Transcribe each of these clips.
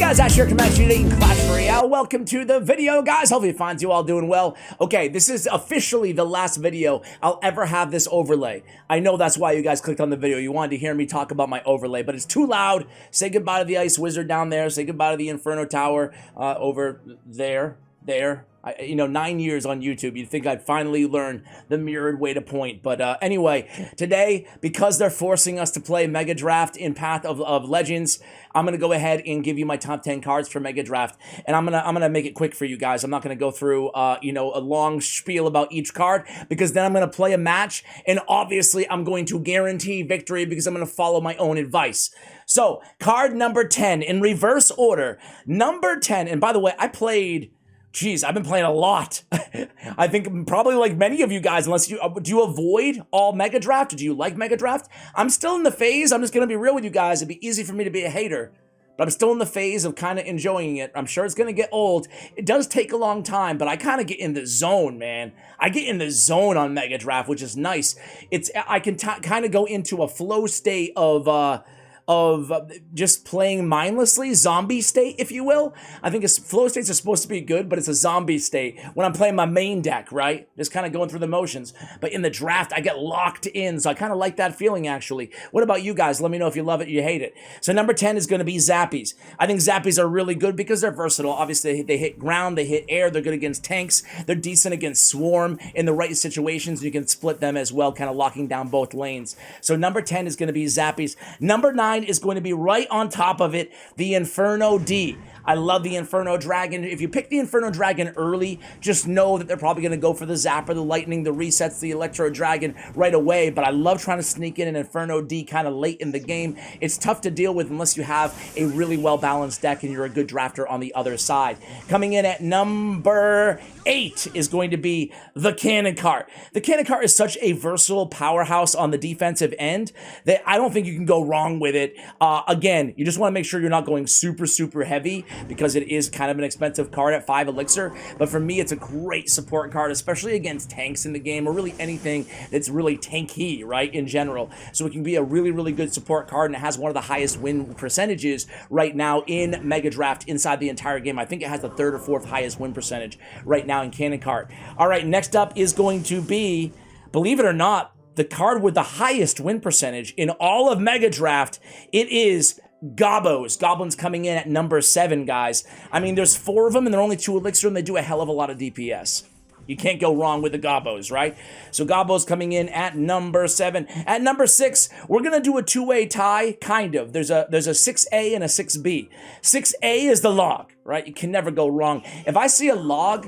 guys, Ash here, coming at you today in Clash Royale. Welcome to the video, guys. Hopefully it finds you all doing well. Okay, this is officially the last video I'll ever have this overlay. I know that's why you guys clicked on the video. You wanted to hear me talk about my overlay, but it's too loud. Say goodbye to the Ice Wizard down there. Say goodbye to the Inferno Tower over there. 9 years on YouTube, you'd think I'd finally learn the mirrored way to point. But anyway, today, because they're forcing us to play Mega Draft in Path of Legends, I'm gonna go ahead and give you my top 10 cards for Mega Draft, and I'm gonna make it quick for you guys. I'm not gonna go through a long spiel about each card, because then I'm gonna play a match, and obviously I'm going to guarantee victory because I'm gonna follow my own advice. So, card number 10 in reverse order. Number 10, and by the way, I've been playing a lot. I think probably like many of you guys, unless do you avoid all Mega Draft? Or do you like Mega Draft? I'm still in the phase. I'm just going to be real with you guys. It'd be easy for me to be a hater, but I'm still in the phase of kind of enjoying it. I'm sure it's going to get old. It does take a long time, but I kind of get in the zone, man. I get in the zone on Mega Draft, which is nice. I can kind of go into a flow state of just playing mindlessly, zombie state, if you will. I think flow states are supposed to be good, but it's a zombie state when I'm playing my main deck, right? Just kind of going through the motions. But in the draft, I get locked in, so I kind of like that feeling, actually. What about you guys? Let me know if you love it or you hate it. So number 10 is going to be Zappies. I think Zappies are really good because they're versatile. Obviously, they hit ground, they hit air, they're good against tanks, they're decent against Swarm in the right situations. You can split them as well, kind of locking down both lanes. So number 10 is going to be Zappies. Number 9 is going to be right on top of it, the Inferno D. I love the Inferno Dragon. If you pick the Inferno Dragon early, just know that they're probably going to go for the Zapper, the Lightning, the Resets, the Electro Dragon right away, but I love trying to sneak in an Inferno D kind of late in the game. It's tough to deal with unless you have a really well-balanced deck and you're a good drafter on the other side. Coming in at number 8 is going to be the Cannon Cart. The Cannon Cart is such a versatile powerhouse on the defensive end that I don't think you can go wrong with it. Again, you just want to make sure you're not going super, super heavy, because it is kind of an expensive card at 5 elixir, but for me it's a great support card, especially against tanks in the game, or really anything that's really tanky, right, in general. So it can be a really, really good support card, and it has one of the highest win percentages right now in Mega Draft inside the entire game. I think it has the 3rd or 4th highest win percentage right now in Cannon Cart. All right, next up is going to be, believe it or not, the card with the highest win percentage in all of Mega Draft. It is Gobos. Goblins coming in at number 7, guys. I mean, there's 4 of them, and they're only 2 elixir, and they do a hell of a lot of DPS. You can't go wrong with the Gobos, right? So Gobos coming in at number 7. At number 6, we're going to do a 2-way tie, kind of. There's a 6A and a 6B. 6A is the log, right? You can never go wrong. If I see a log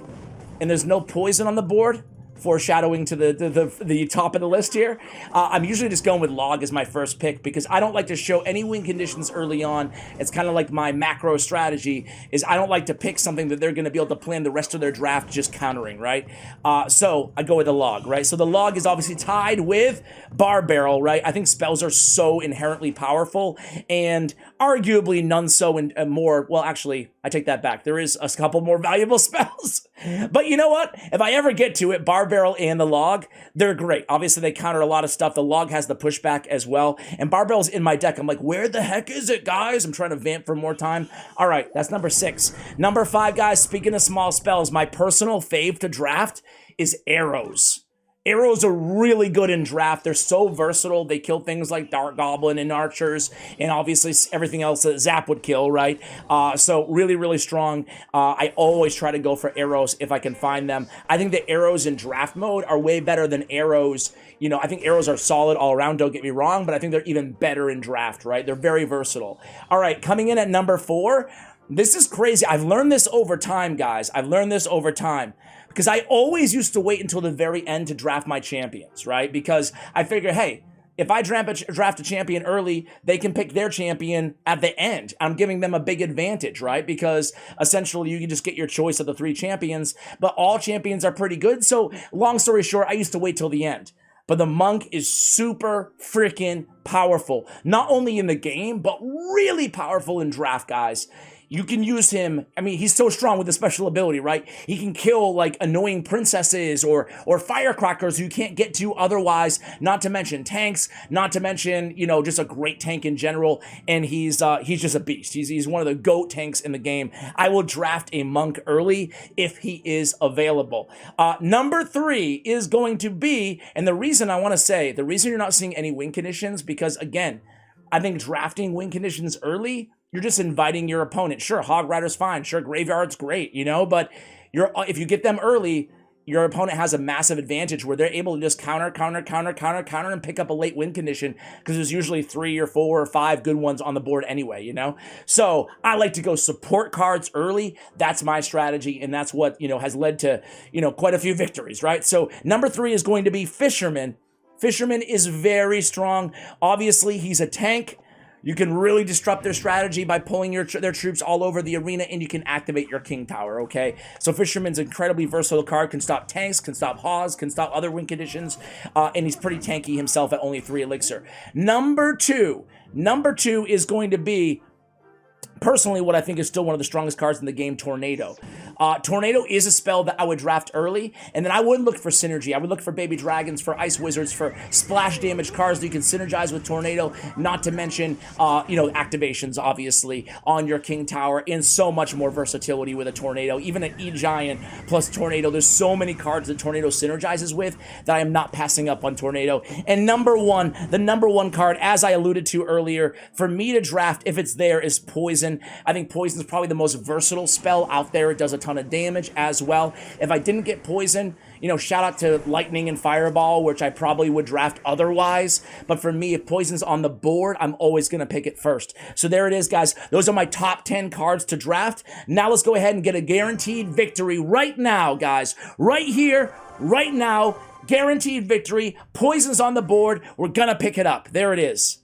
and there's no poison on the board, foreshadowing to the top of the list here, I'm usually just going with log as my first pick, because I don't like to show any win conditions early on. It's kind of like my macro strategy is I don't like to pick something that they're going to be able to plan the rest of their draft just countering, right? So I go with the log, right? So the log is obviously tied with Bar Barrel, right? I think spells are so inherently powerful, and arguably none so more. Well, actually, I take that back. There is a couple more valuable spells. But you know what? If I ever get to it, Bar Barrel and the log, they're great. Obviously, they counter a lot of stuff. The log has the pushback as well. And Bar Barrel's in my deck. I'm like, where the heck is it, guys? I'm trying to vamp for more time. All right, that's number 6. Number 5, guys, speaking of small spells, my personal fave to draft is arrows. Arrows are really good in draft. They're so versatile. They kill things like Dark Goblin and Archers, and obviously everything else that Zap would kill, right? So really, really strong. I always try to go for arrows if I can find them. I think the arrows in draft mode are way better than arrows. You know, I think arrows are solid all around, don't get me wrong, but I think they're even better in draft, right? They're very versatile. All right, coming in at number 4, this is crazy. I've learned this over time, guys. I've learned this over time. Because I always used to wait until the very end to draft my champions, right? Because I figure, hey, if I draft a champion early, they can pick their champion at the end. I'm giving them a big advantage, right? Because essentially you can just get your choice of the 3 champions, but all champions are pretty good. So long story short, I used to wait till the end. But the monk is super freaking powerful. Not only in the game, but really powerful in draft, guys. you can use him. I mean, he's so strong with the special ability, right? He can kill like annoying princesses or firecrackers who you can't get to otherwise, not to mention tanks, not to mention, you know, just a great tank in general. And he's just a beast. He's one of the GOAT tanks in the game. I will draft a monk early if he is available. Number 3 is going to be, and the reason I want to say, the reason you're not seeing any win conditions, because again, I think drafting win conditions early, you're just inviting your opponent. Sure, Hog Rider's fine. Sure, Graveyard's great, you know, but if you get them early, your opponent has a massive advantage where they're able to just counter, and pick up a late win condition because there's usually 3 or 4 or 5 good ones on the board anyway, you know? So I like to go support cards early. That's my strategy, and that's what, you know, has led to, you know, quite a few victories, right? So number 3 is going to be Fisherman. Fisherman is very strong. Obviously, he's a tank. You can really disrupt their strategy by pulling their troops all over the arena, and you can activate your King Tower, okay? So Fisherman's an incredibly versatile card, can stop tanks, can stop Hogs, can stop other win conditions, and he's pretty tanky himself at only 3 elixir. Number two is going to be, personally, what I think is still one of the strongest cards in the game, Tornado. Tornado is a spell that I would draft early, and then I would look for synergy. I would look for Baby Dragons, for Ice Wizards, for splash damage cards that you can synergize with Tornado, not to mention, you know, activations, obviously, on your King Tower, and so much more versatility with a Tornado. Even an E-Giant plus Tornado, there's so many cards that Tornado synergizes with that I am not passing up on Tornado. And the number one card, as I alluded to earlier, for me to draft, if it's there, is Poison. I think Poison is probably the most versatile spell out there. It does a ton of damage as well. If I didn't get Poison, you know, shout out to Lightning and Fireball, which I probably would draft otherwise. But for me, if Poison's on the board, I'm always going to pick it first. So there it is, guys. Those are my top 10 cards to draft. Now let's go ahead and get a guaranteed victory right now, guys. Right here, right now. Guaranteed victory. Poison's on the board. We're going to pick it up. There it is.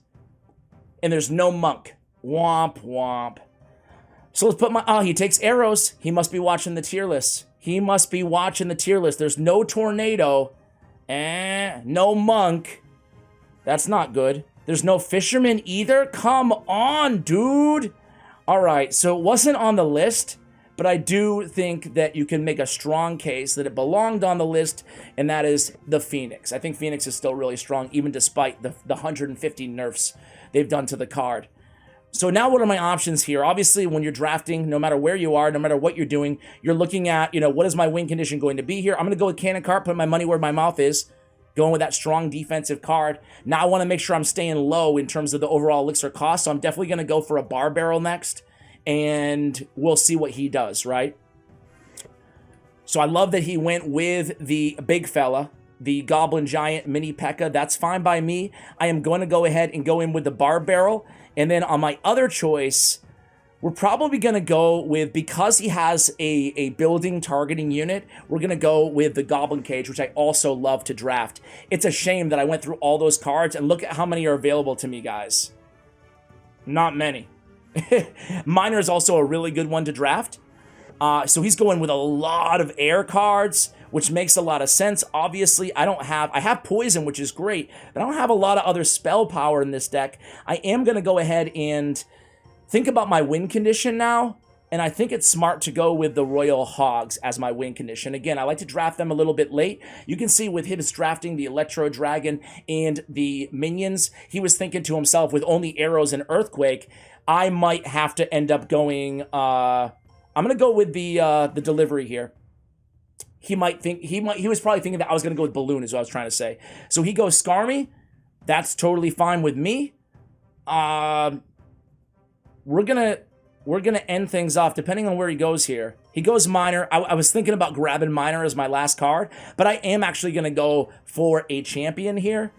And there's no monk. Womp, womp. So let's put he takes arrows. He must be watching the tier list. He must be watching the tier list. There's no Tornado. No monk. That's not good. There's no Fisherman either. Come on, dude. All right, so it wasn't on the list, but I do think that you can make a strong case that it belonged on the list, and that is the Phoenix. I think Phoenix is still really strong, even despite the 150 nerfs they've done to the card. So now what are my options here? Obviously, when you're drafting, no matter where you are, no matter what you're doing, you're looking at, you know, what is my win condition going to be here? I'm going to go with Cannon Cart, put my money where my mouth is, going with that strong defensive card. Now I want to make sure I'm staying low in terms of the overall elixir cost, so I'm definitely going to go for a Bar Barrel next, and we'll see what he does, right? So I love that he went with the big fella, the Goblin Giant Mini P.E.K.K.A. That's fine by me. I am going to go ahead and go in with the Bar Barrel. And then on my other choice, we're probably going to go with, because he has a building targeting unit, we're going to go with the Goblin Cage, which I also love to draft. It's a shame that I went through all those cards, and look at how many are available to me, guys. Not many. Miner is also a really good one to draft. So he's going with a lot of air cards, which makes a lot of sense. Obviously, I have Poison, which is great, but I don't have a lot of other spell power in this deck. I am going to go ahead and think about my win condition now, and I think it's smart to go with the Royal Hogs as my win condition. Again, I like to draft them a little bit late. You can see with him drafting the Electro Dragon and the minions, he was thinking to himself, with only arrows and Earthquake, I might have to end up going, I'm going to go with the delivery here. He was probably thinking that I was going to go with Balloon, is what I was trying to say. So he goes Skarmy. That's totally fine with me. We're gonna end things off depending on where he goes here. He goes Miner. I was thinking about grabbing Miner as my last card, but I am actually gonna go for a champion here,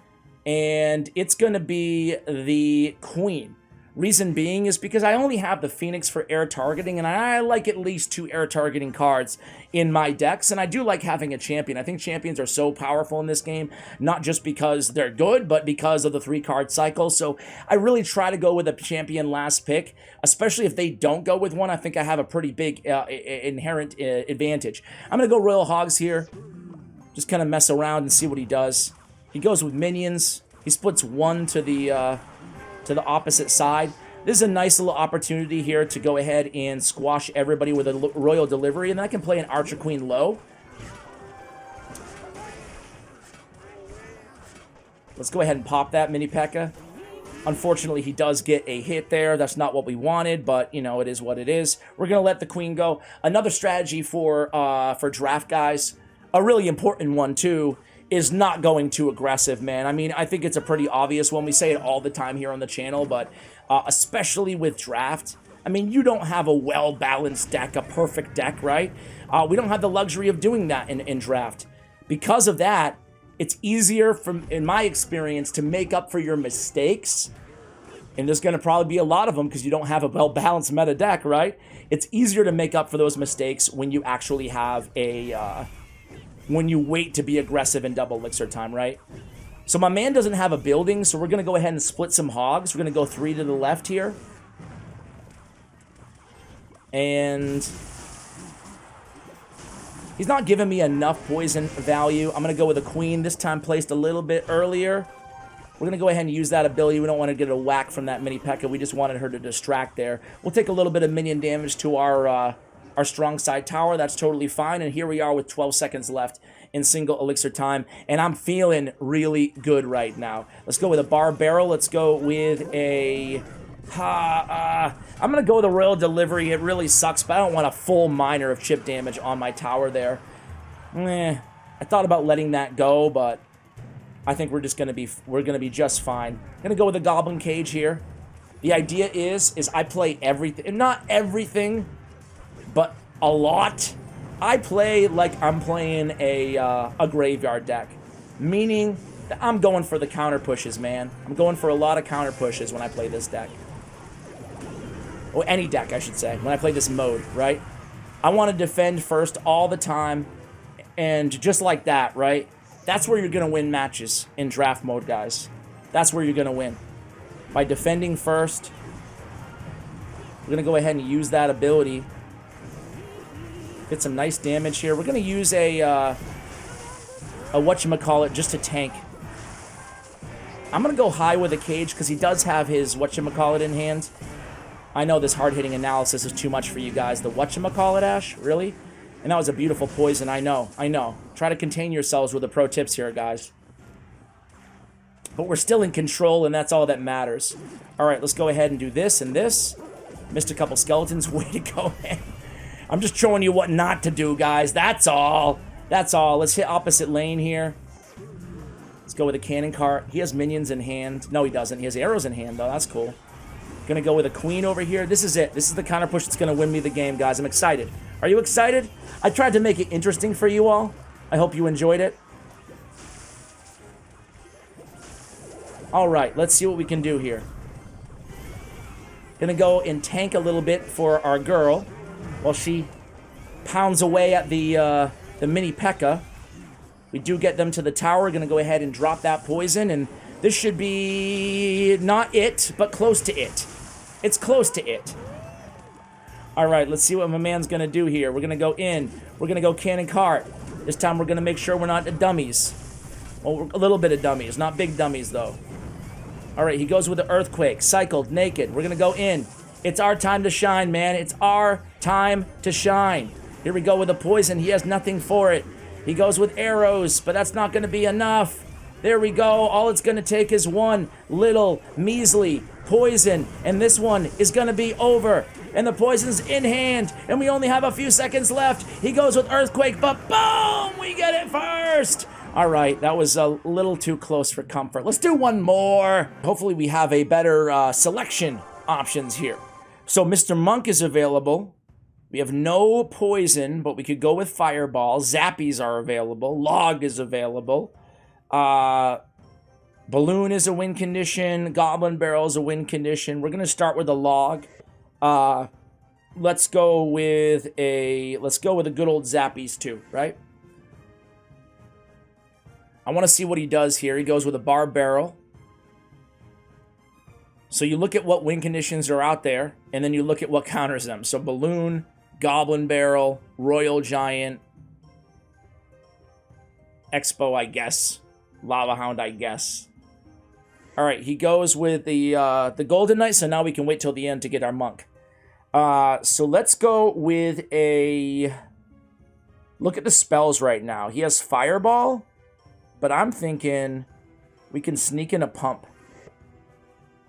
and it's gonna be the Queen. Reason being is because I only have the Phoenix for air targeting, and I like at least 2 air targeting cards in my decks, and I do like having a champion. I think champions are so powerful in this game, not just because they're good, but because of the 3-card cycle. So I really try to go with a champion last pick, especially if they don't go with one. I think I have a pretty big inherent advantage. I'm going to go Royal Hogs here, just kind of mess around and see what he does. He goes with minions. He splits 1 to the opposite side. This is a nice little opportunity here to go ahead and squash everybody with a Royal Delivery, and then I can play an Archer Queen low. Let's go ahead and pop that Mini P.E.K.K.A. Unfortunately, he does get a hit there. That's not what we wanted, but, you know, it is what it is. We're going to let the queen go. Another strategy for draft guys, a really important one, too, is not going too aggressive, man. I mean, I think it's a pretty obvious one. We say it all the time here on the channel, but especially with draft, I mean, you don't have a well-balanced deck, a perfect deck, right? We don't have the luxury of doing that in draft. Because of that, it's easier, in my experience, to make up for your mistakes. And there's going to probably be a lot of them because you don't have a well-balanced meta deck, right? It's easier to make up for those mistakes when you actually have a... when you wait to be aggressive in double elixir time, right? So my man doesn't have a building, so we're going to go ahead and split some hogs. We're going to go 3 to the left here. And... he's not giving me enough poison value. I'm going to go with a queen, this time placed a little bit earlier. We're going to go ahead and use that ability. We don't want to get a whack from that Mini P.E.K.K.A. We just wanted her to distract there. We'll take a little bit of minion damage to our strong side tower. That's totally fine. And here we are with 12 seconds left in single elixir time. And I'm feeling really good right now. Let's go with a bar barrel. Let's go with a... I'm going to go with a Royal Delivery. It really sucks, but I don't want a full miner of chip damage on my tower there. I thought about letting that go, but I think we're going to be just fine. I'm going to go with a Goblin Cage here. The idea is I play everything, not everything, but a lot. I play like I'm playing a graveyard deck, meaning that I'm going for the counter pushes, man. I'm going for a lot of counter pushes when I play this deck. Or any deck, I should say, when I play this mode, right? I want to defend first all the time, and just like that, right? That's where you're going to win matches in draft mode, guys. That's where you're going to win. By defending first, we're going to go ahead and use that ability. Get some nice damage here. We're going to use a whatchamacallit just to tank. I'm going to go high with a cage because he does have his whatchamacallit in hand. I know this hard-hitting analysis is too much for you guys. The whatchamacallit, Ash? Really? And that was a beautiful poison. I know. I know. Try to contain yourselves with the pro tips here, guys. But we're still in control, and that's all that matters. All right, let's go ahead and do this and this. Missed a couple skeletons. Way to go, man. I'm just showing you what not to do, guys. That's all. That's all. Let's hit opposite lane here. Let's go with a cannon cart. He has minions in hand. No, he doesn't. He has arrows in hand, though. That's cool. Gonna go with a queen over here. This is it. This is the counter push that's gonna win me the game, guys. I'm excited. Are you excited? I tried to make it interesting for you all. I hope you enjoyed it. All right, let's see what we can do here. Gonna go and tank a little bit for our girl while she pounds away at the Mini P.E.K.K.A. We do get them to the tower. Gonna go ahead and drop that poison, and this should be not it, but close to it. It's close to it. All right, let's see what my man's going to do here. We're going to go in. We're going to go cannon cart. This time we're going to make sure we're not dummies. Well, a little bit of dummies, not big dummies, though. All right, he goes with the earthquake. Cycled, naked. We're going to go in. It's our time to shine, man. It's our time to shine. Here we go with the poison. He has nothing for it. He goes with arrows, but that's not going to be enough. There we go. All it's going to take is one little measly poison, and this one is going to be over. And the poison's in hand, and we only have a few seconds left. He goes with earthquake, but boom! We get it first! All right, that was a little too close for comfort. Let's do one more. Hopefully we have a better selection options here. So Mr. Monk is available. We have no poison, but we could go with fireball. Zappies are available. Log is available. Balloon is a win condition. Goblin Barrel is a win condition. We're going to start with a log. Let's go with a good old Zappies too, right? I want to see what he does here. He goes with a bar barrel. So you look at what win conditions are out there, and then you look at what counters them. So Balloon, Goblin Barrel, Royal Giant, Expo, I guess. Lava Hound, I guess. All right, he goes with the Golden Knight, so now we can wait till the end to get our monk. So let's go with a... Look at the spells right now. He has Fireball, but I'm thinking we can sneak in a Pump.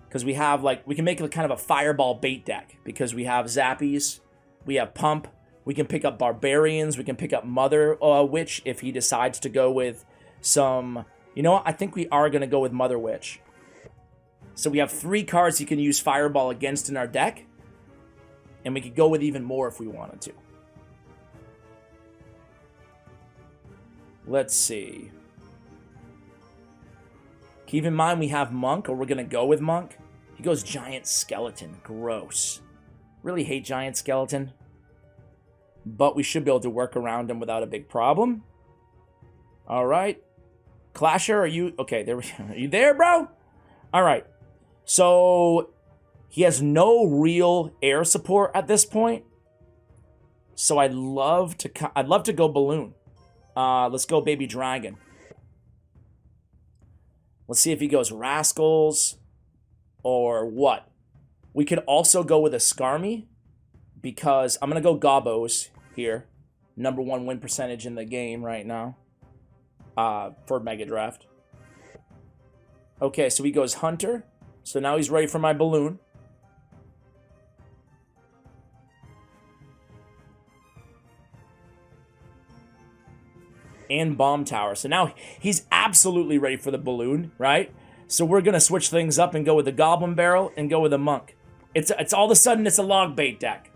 Because we have, like, we can make it kind of a Fireball bait deck. Because we have Zappies, we have Pump, we can pick up Barbarians, we can pick up Mother Witch if he decides to go with some... You know what? I think we are going to go with Mother Witch. So we have 3 cards he can use Fireball against in our deck. And we could go with even more if we wanted to. Let's see. Keep in mind we have Monk, or we're going to go with Monk. He goes Giant Skeleton. Gross. Really hate Giant Skeleton. But we should be able to work around him without a big problem. Alright. Clasher, are you... Okay, there we go. Are you there, bro? Alright. So, he has no real air support at this point. So I'd love to go Balloon. Let's go Baby Dragon. Let's see if he goes Rascals or what. We could also go with a Skarmy because I'm going to go Gobos here. #1 win percentage in the game right now for Mega Draft. Okay, so he goes Hunter. So now he's ready for my Balloon. And Bomb Tower. So now he's absolutely ready for the Balloon, right? So we're going to switch things up and go with the Goblin Barrel and go with the Monk. It's all of a sudden it's a log bait deck.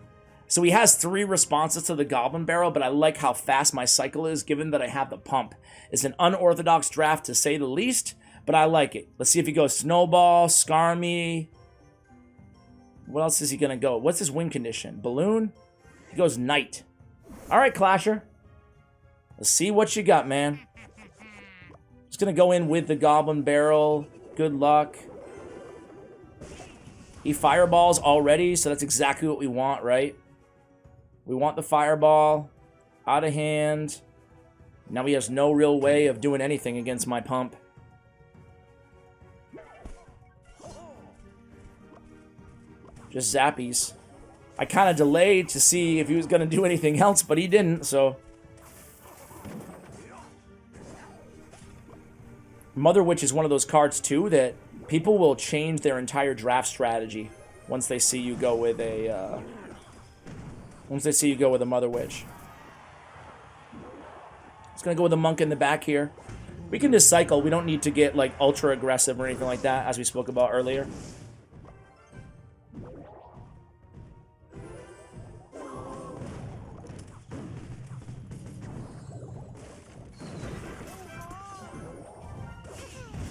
So he has 3 responses to the Goblin Barrel, but I like how fast my cycle is given that I have the Pump. It's an unorthodox draft to say the least, but I like it. Let's see if he goes Snowball, Skarmy. What else is he going to go? What's his win condition? Balloon? He goes Knight. All right, Clasher. Let's see what you got, man. Just going to go in with the Goblin Barrel. Good luck. He fireballs already, so that's exactly what we want, right? We want the Fireball. Out of hand. Now he has no real way of doing anything against my Pump. Just Zappies. I kind of delayed to see if he was going to do anything else, but he didn't, so... Mother Witch is one of those cards, too, that people will change their entire draft strategy once they see you go with a, Mother Witch. It's going to go with a Monk in the back here. We can just cycle. We don't need to get, like, ultra aggressive or anything like that, as we spoke about earlier.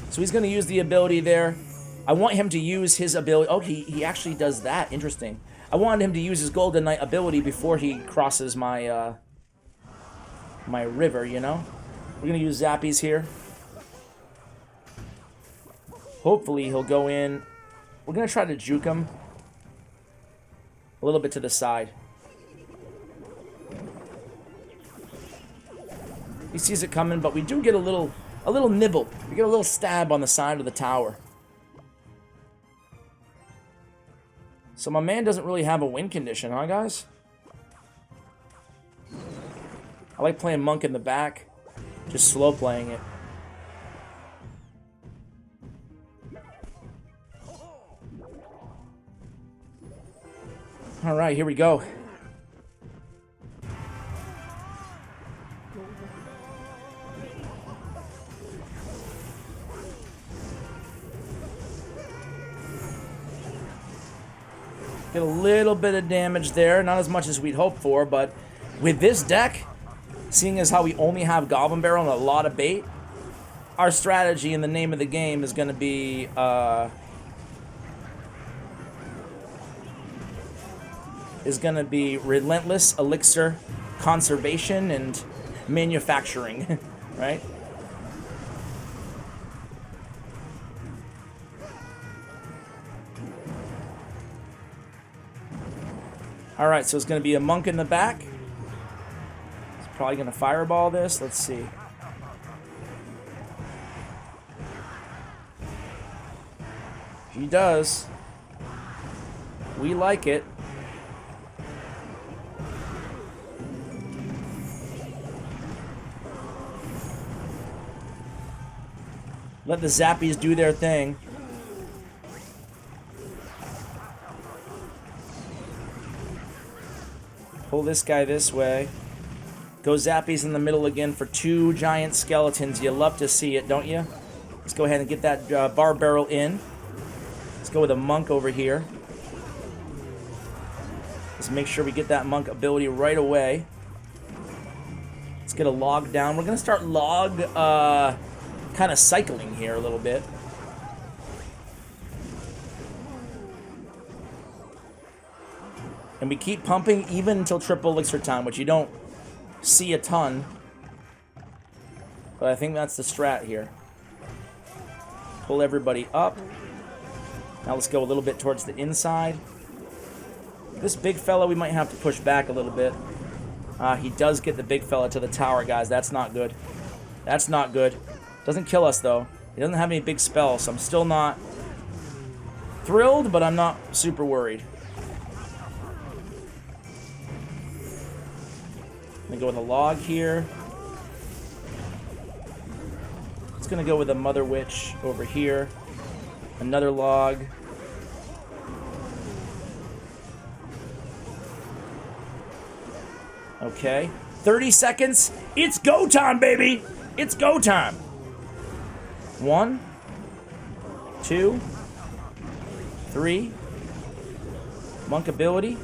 So he's going to use the ability there. I want him to use his ability. Oh, he actually does that. Interesting. I wanted him to use his Golden Knight ability before he crosses my my river, you know? We're going to use Zappies here. Hopefully he'll go in. We're going to try to juke him a little bit to the side. He sees it coming, but we do get a little nibble. We get a little stab on the side of the tower. So my man doesn't really have a win condition, huh, guys? I like playing Monk in the back. Just slow playing it. Alright, here we go. Get a little bit of damage there. Not as much as we'd hoped for, but with this deck, seeing as how we only have Goblin Barrel and a lot of bait, our strategy in the name of the game is going to be relentless elixir conservation and manufacturing, right? Alright, so it's going to be a Monk in the back. It's probably going to fireball this. Let's see. He does. We like it. Let the Zappies do their thing. Pull this guy this way. Go Zappies in the middle again for 2 giant skeletons. You love to see it, don't you? Let's go ahead and get that bar barrel in. Let's go with a monk over here. Let's make sure we get that monk ability right away. Let's get a log down. We're going to start log kind of cycling here a little bit. And we keep pumping even until triple elixir time, which you don't see a ton. But I think that's the strat here. Pull everybody up. Now let's go a little bit towards the inside. This big fella, we might have to push back a little bit. He does get the big fella to the tower, guys. That's not good. That's not good. Doesn't kill us, though. He doesn't have any big spells, so I'm still not thrilled, but I'm not super worried. I'm gonna go with a log here. It's gonna go with a Mother Witch over here. Another log. Okay. 30 seconds. It's go time, baby! It's go time! 1, 2, 3. Monk ability.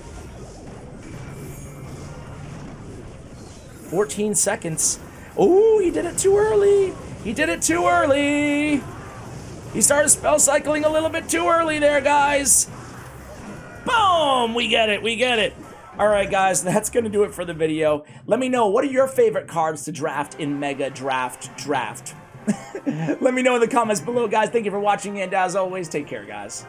14 seconds. Oh, he did it too early. He did it too early. He started spell cycling a little bit too early there, guys. Boom! We get it. We get it. All right, guys, that's going to do it for the video. Let me know, what are your favorite cards to draft in Mega Draft? Let me know in the comments below, guys. Thank you for watching, and as always, take care, guys.